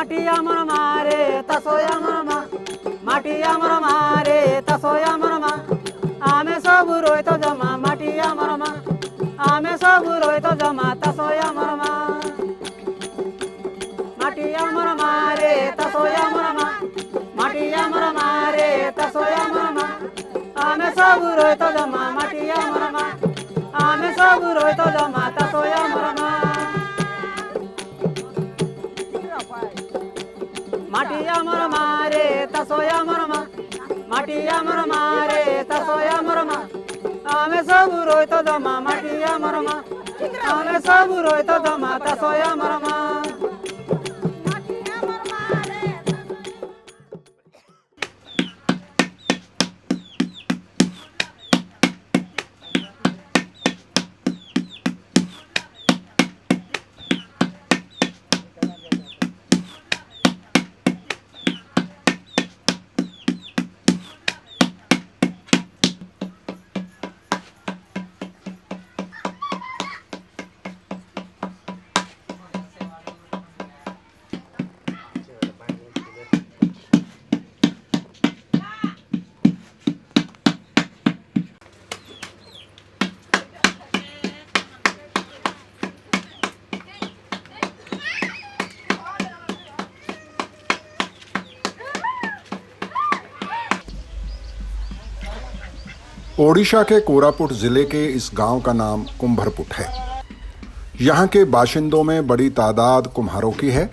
মাটি আমার মারে তাসোয় আমার মা মাটি আমার মারে তাসোয় আমার মা আমি সব রইতো জমা মাটি আমার মা আমি সব রইতো জমা তাসোয় আমার মা মাটি আমার মারে তাসোয় আমার মা মাটি আমার মারে তাসোয় আমার মা আমি সব রইতো জমা মাটি আমার মা আমি সব রইতো জমা তাসোয় আমার মা মাটি আমার মারে তাসোয় আমার মা মাটি আমার মারে তাসোয় আমার মা আমি সব রইতো জমা মাটি আমার মা আমি সব রইতো জমা তাসোয় আমার মা ओडिशा के कोरापुट जिले के इस गांव का नाम कुंभरपुट है। यहाँ के बाशिंदों में बड़ी तादाद कुम्हारों की है।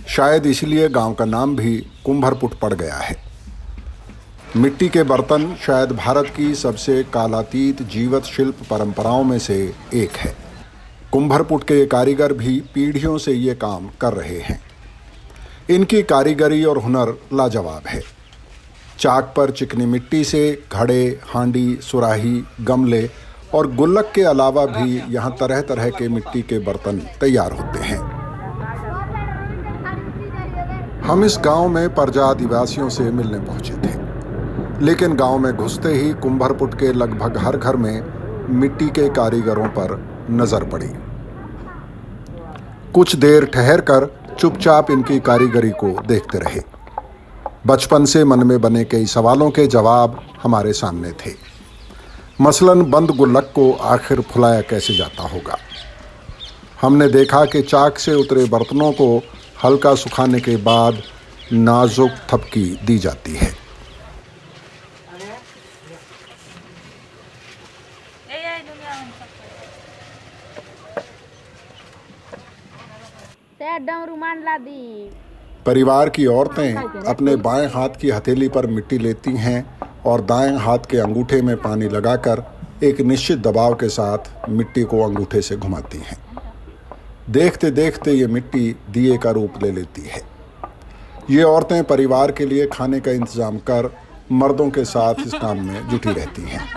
शायद इसलिए गांव का नाम भी कुंभरपुट पड़ गया है। मिट्टी के बर्तन शायद भारत की सबसे कालातीत जीवित शिल्प परंपराओं में से एक है। कुंभरपुट के कारीगर भी पीढ़ियों से ये काम कर रहे हैं। इनकी कारीगरी और हुनर लाजवाब है। चाक पर चिकनी मिट्टी से घड़े, हांडी, सुराही, गमले और गुल्लक के अलावा भी यहाँ तरह तरह के मिट्टी के बर्तन तैयार होते हैं। हम इस गांव में परजा आदिवासियों से मिलने पहुंचे थे, लेकिन गांव में घुसते ही कुंभरपुट के लगभग हर घर में मिट्टी के कारीगरों पर नजर पड़ी। कुछ देर ठहरकर चुपचाप इनकी कारीगरी को देखते रहे। बचपन से मन में बने कई सवालों के जवाब हमारे सामने थे। मसलन बंद गुल्लक को आखिर फुलाया कैसे जाता होगा। हमने देखा कि चाक से उतरे बर्तनों को हल्का सुखाने के बाद नाजुक थपकी दी जाती है। परिवार की औरतें अपने बाएं हाथ की हथेली पर मिट्टी लेती हैं और दाएं हाथ के अंगूठे में पानी लगाकर एक निश्चित दबाव के साथ मिट्टी को अंगूठे से घुमाती हैं। देखते देखते ये मिट्टी दिए का रूप ले लेती है। ये औरतें परिवार के लिए खाने का इंतजाम कर मर्दों के साथ इस काम में जुटी रहती हैं।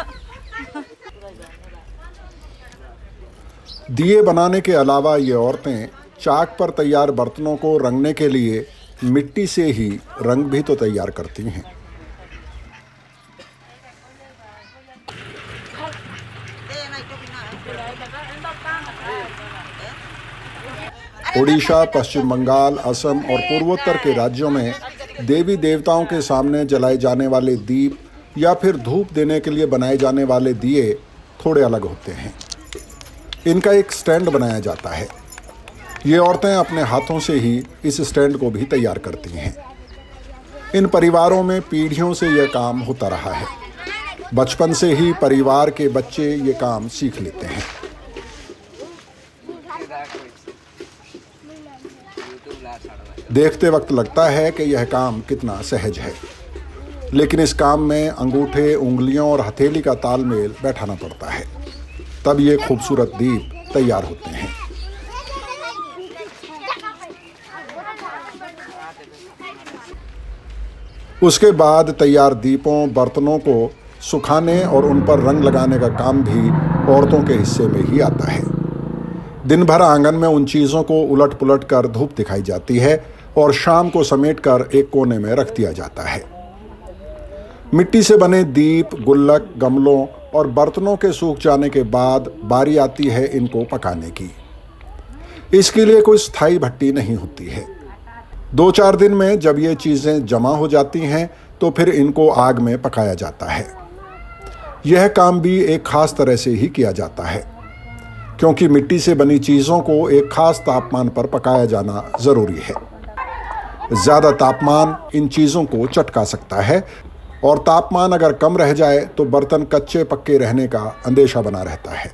दिए बनाने के अलावा ये औरतें चाक पर तैयार बर्तनों को रंगने के लिए मिट्टी से ही रंग भी तो तैयार करती हैं। ओडिशा, पश्चिम बंगाल, असम और पूर्वोत्तर के राज्यों में देवी देवताओं के सामने जलाए जाने वाले दीप या फिर धूप देने के लिए बनाए जाने वाले दिए थोड़े अलग होते हैं। इनका एक स्टैंड बनाया जाता है। ये औरतें अपने हाथों से ही इस स्टैंड को भी तैयार करती हैं। इन परिवारों में पीढ़ियों से यह काम होता रहा है। बचपन से ही परिवार के बच्चे ये काम सीख लेते हैं। देखते वक्त लगता है कि यह काम कितना सहज है, लेकिन इस काम में अंगूठे, उंगलियों और हथेली का तालमेल बैठाना पड़ता है। तब ये खूबसूरत दीप तैयार होते हैं। उसके बाद तैयार दीपों, बर्तनों को सुखाने और उन पर रंग लगाने का काम भी औरतों के हिस्से में ही आता है। दिन भर आंगन में उन चीज़ों को उलट पुलट कर धूप दिखाई जाती है और शाम को समेटकर एक कोने में रख दिया जाता है। मिट्टी से बने दीप, गुल्लक, गमलों और बर्तनों के सूख जाने के बाद बारी आती है इनको पकाने की। इसके लिए कोई स्थायी भट्टी नहीं होती है। 2-4 दिन में जब ये चीज़ें जमा हो जाती हैं तो फिर इनको आग में पकाया जाता है। यह काम भी एक खास तरह से ही किया जाता है, क्योंकि मिट्टी से बनी चीज़ों को एक खास तापमान पर पकाया जाना ज़रूरी है। ज़्यादा तापमान इन चीज़ों को चटका सकता है और तापमान अगर कम रह जाए तो बर्तन कच्चे पक्के रहने का अंदेशा बना रहता है।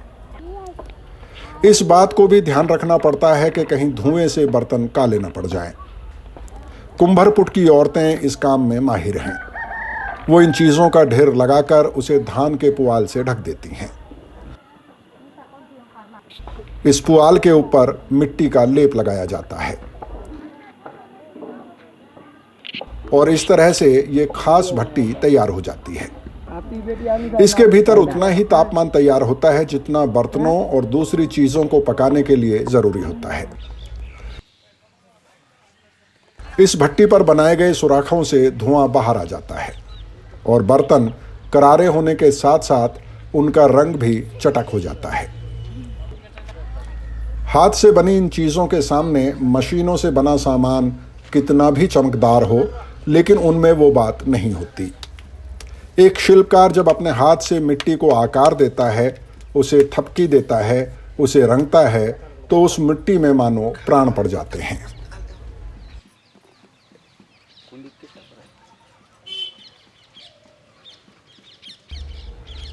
इस बात को भी ध्यान रखना पड़ता है कि कहीं धुएं से बर्तन काले न पड़ जाएं। कुंभरपुट की औरतें इस काम में माहिर हैं। वो इन चीज़ों का ढेर लगाकर उसे धान के पुआल से ढक देती हैं। इस पुआल के ऊपर मिट्टी का लेप लगाया जाता है और इस तरह से ये खास भट्टी तैयार हो जाती है। इसके भीतर उतना ही तापमान तैयार होता है जितना बर्तनों और दूसरी चीज़ों को पकाने के लिए ज़रूरी होता है। इस भट्टी पर बनाए गए सुराखों से धुआं बाहर आ जाता है और बर्तन करारे होने के साथ साथ उनका रंग भी चटक हो जाता है। हाथ से बनी इन चीज़ों के सामने मशीनों से बना सामान कितना भी चमकदार हो, लेकिन उनमें वो बात नहीं होती। एक शिल्पकार जब अपने हाथ से मिट्टी को आकार देता है, उसे थपकी देता है, उसे रंगता है, तो उस मिट्टी में मानो प्राण पड़ जाते हैं।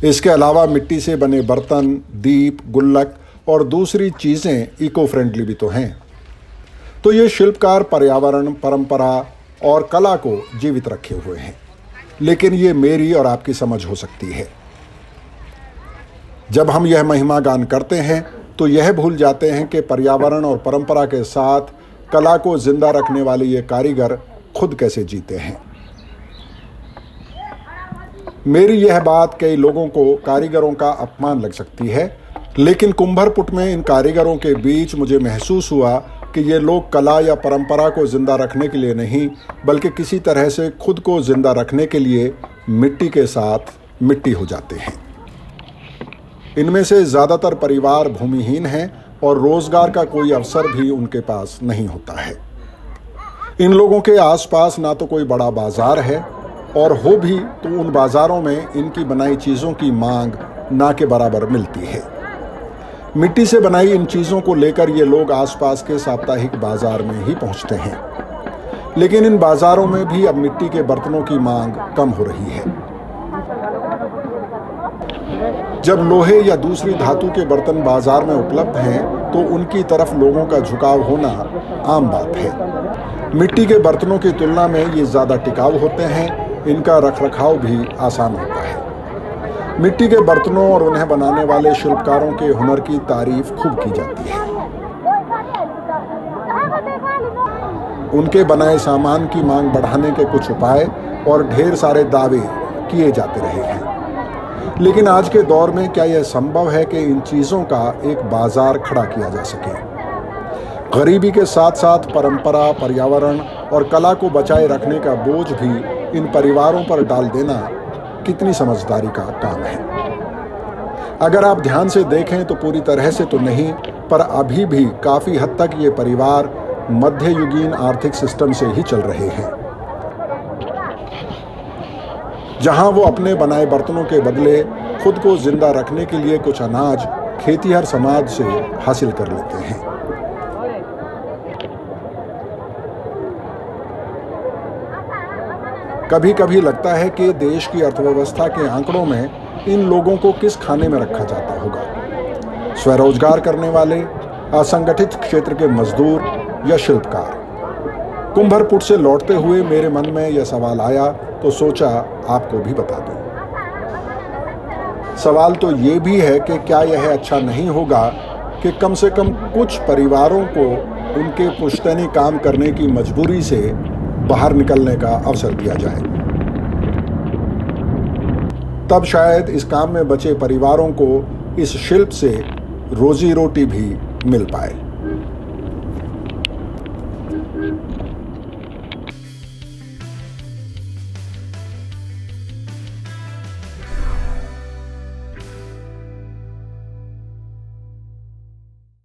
इसके अलावा मिट्टी से बने बर्तन, दीप, गुल्लक और दूसरी चीज़ें इको फ्रेंडली भी तो हैं। तो ये शिल्पकार पर्यावरण, परंपरा और कला को जीवित रखे हुए हैं। लेकिन ये मेरी और आपकी समझ हो सकती है। जब हम यह महिमा गान करते हैं तो यह भूल जाते हैं कि पर्यावरण और परंपरा के साथ कला को जिंदा रखने वाले ये कारीगर खुद कैसे जीते हैं। मेरी यह बात कई लोगों को कारीगरों का अपमान लग सकती है, लेकिन कुंभरपुट में इन कारीगरों के बीच मुझे महसूस हुआ कि ये लोग कला या परंपरा को जिंदा रखने के लिए नहीं, बल्कि किसी तरह से खुद को जिंदा रखने के लिए मिट्टी के साथ मिट्टी हो जाते हैं। इनमें से ज़्यादातर परिवार भूमिहीन हैं और रोजगार का कोई अवसर भी उनके पास नहीं होता है। इन लोगों के आसपास ना तो कोई बड़ा बाजार है, और हो भी तो उन बाजारों में इनकी बनाई चीज़ों की मांग ना के बराबर मिलती है। मिट्टी से बनाई इन चीज़ों को लेकर ये लोग आसपास के साप्ताहिक बाजार में ही पहुंचते हैं, लेकिन इन बाजारों में भी अब मिट्टी के बर्तनों की मांग कम हो रही है। जब लोहे या दूसरी धातु के बर्तन बाजार में उपलब्ध हैं तो उनकी तरफ लोगों का झुकाव होना आम बात है। मिट्टी के बर्तनों की तुलना में ये ज़्यादा टिकाऊ होते हैं, इनका रखरखाव भी आसान होता है। मिट्टी के बर्तनों और उन्हें बनाने वाले शिल्पकारों के हुनर की तारीफ खूब की जाती है। उनके बनाए सामान की मांग बढ़ाने के कुछ उपाय और ढेर सारे दावे किए जाते रहे हैं, लेकिन आज के दौर में क्या यह संभव है कि इन चीज़ों का एक बाजार खड़ा किया जा सके? गरीबी के साथ साथ परंपरा, पर्यावरण और कला को बचाए रखने का बोझ भी इन परिवारों पर डाल देना कितनी समझदारी का काम है। अगर आप ध्यान से देखें तो पूरी तरह से तो नहीं, पर अभी भी काफ़ी हद तक ये परिवार मध्ययुगीन आर्थिक सिस्टम से ही चल रहे हैं, जहां वो अपने बनाए बर्तनों के बदले खुद को जिंदा रखने के लिए कुछ अनाज खेतीहर समाज से हासिल कर लेते हैं। कभी कभी लगता है कि देश की अर्थव्यवस्था के आंकड़ों में इन लोगों को किस खाने में रखा जाता होगा? स्वरोजगार करने वाले, असंगठित क्षेत्र के मजदूर या शिल्पकार? कुंभरपुट से लौटते हुए मेरे मन में यह सवाल आया तो सोचा आपको भी बता दूं। सवाल तो ये भी है कि क्या यह अच्छा नहीं होगा कि कम से कम कुछ परिवारों को उनके पुश्तैनी काम करने की मजबूरी से बाहर निकलने का अवसर दिया जाए? तब शायद इस काम में बचे परिवारों को इस शिल्प से रोजी रोटी भी मिल पाए।